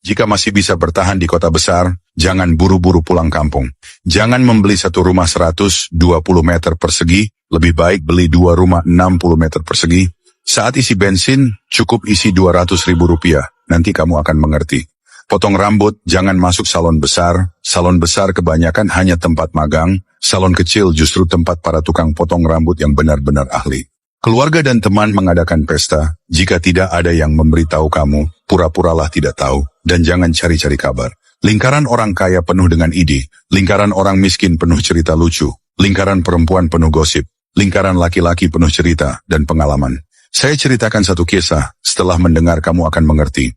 Jika masih bisa bertahan di kota besar, jangan buru-buru pulang kampung. Jangan membeli satu rumah 120 meter persegi, lebih baik beli dua rumah 60 meter persegi. Saat isi bensin, cukup isi 200 ribu rupiah, nanti kamu akan mengerti. Potong rambut, jangan masuk salon besar kebanyakan hanya tempat magang, salon kecil justru tempat para tukang potong rambut yang benar-benar ahli. Keluarga dan teman mengadakan pesta, jika tidak ada yang memberitahu kamu, pura-puralah tidak tahu, dan jangan cari-cari kabar. Lingkaran orang kaya penuh dengan ide, lingkaran orang miskin penuh cerita lucu, lingkaran perempuan penuh gosip, lingkaran laki-laki penuh cerita dan pengalaman. Saya ceritakan satu kisah, setelah mendengar kamu akan mengerti.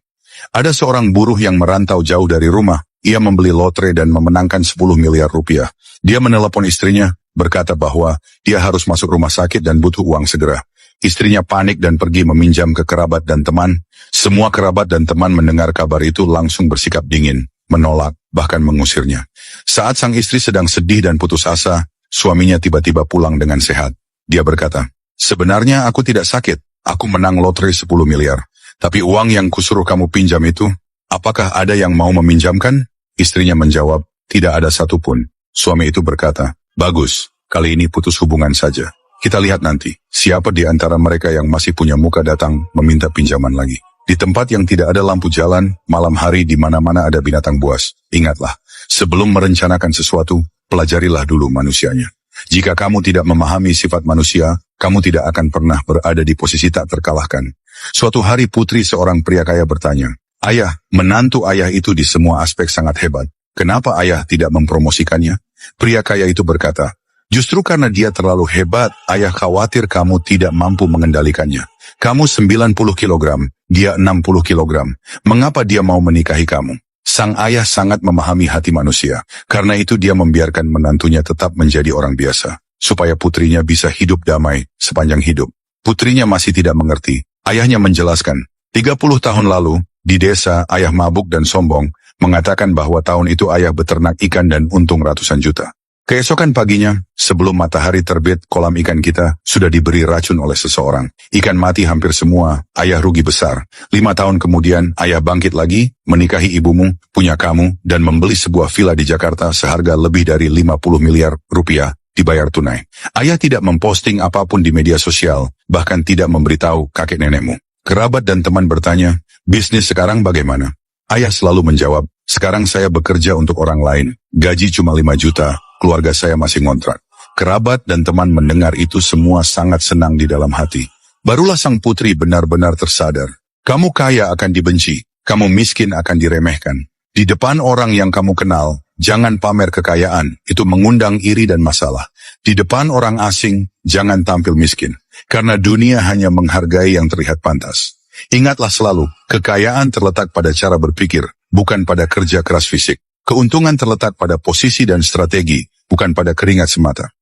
Ada seorang buruh yang merantau jauh dari rumah, ia membeli lotre dan memenangkan 10 miliar rupiah. Dia menelepon istrinya, berkata bahwa dia harus masuk rumah sakit dan butuh uang segera. Istrinya panik dan pergi meminjam ke kerabat dan teman. Semua kerabat dan teman mendengar kabar itu langsung bersikap dingin, menolak, bahkan mengusirnya. Saat sang istri sedang sedih dan putus asa, suaminya tiba-tiba pulang dengan sehat. Dia berkata, "Sebenarnya aku tidak sakit, aku menang lotre 10 miliar. Tapi uang yang kusuruh kamu pinjam itu, apakah ada yang mau meminjamkan?" Istrinya menjawab, "Tidak ada satupun." Suami itu berkata, "Bagus, kali ini putus hubungan saja. Kita lihat nanti, siapa di antara mereka yang masih punya muka datang meminta pinjaman lagi." Di tempat yang tidak ada lampu jalan, malam hari di mana-mana ada binatang buas. Ingatlah, sebelum merencanakan sesuatu, pelajarilah dulu manusianya. Jika kamu tidak memahami sifat manusia, kamu tidak akan pernah berada di posisi tak terkalahkan. Suatu hari putri seorang pria kaya bertanya, "Ayah, menantu ayah itu di semua aspek sangat hebat. Kenapa ayah tidak mempromosikannya?" Pria kaya itu berkata, "Justru karena dia terlalu hebat, ayah khawatir kamu tidak mampu mengendalikannya. Kamu 90 kilogram, dia 60 kilogram. Mengapa dia mau menikahi kamu?" Sang ayah sangat memahami hati manusia. Karena itu dia membiarkan menantunya tetap menjadi orang biasa, supaya putrinya bisa hidup damai sepanjang hidup. Putrinya masih tidak mengerti. Ayahnya menjelaskan, 30 tahun lalu, di desa ayah mabuk dan sombong, mengatakan bahwa tahun itu ayah beternak ikan dan untung ratusan juta. Keesokan paginya, sebelum matahari terbit, kolam ikan kita sudah diberi racun oleh seseorang. Ikan mati hampir semua, ayah rugi besar. 5 tahun kemudian, ayah bangkit lagi, menikahi ibumu, punya kamu, dan membeli sebuah villa di Jakarta seharga lebih dari 50 miliar rupiah, dibayar tunai. Ayah tidak memposting apapun di media sosial, bahkan tidak memberitahu kakek nenekmu. Kerabat dan teman bertanya, "Bisnis sekarang bagaimana?" Ayah selalu menjawab, "Sekarang saya bekerja untuk orang lain, gaji cuma 5 juta, keluarga saya masih ngontrak." Kerabat dan teman mendengar itu semua sangat senang di dalam hati. Barulah sang putri benar-benar tersadar. Kamu kaya akan dibenci, kamu miskin akan diremehkan. Di depan orang yang kamu kenal, jangan pamer kekayaan, itu mengundang iri dan masalah. Di depan orang asing, jangan tampil miskin, karena dunia hanya menghargai yang terlihat pantas. Ingatlah selalu, kekayaan terletak pada cara berpikir, bukan pada kerja keras fisik. Keuntungan terletak pada posisi dan strategi, bukan pada keringat semata.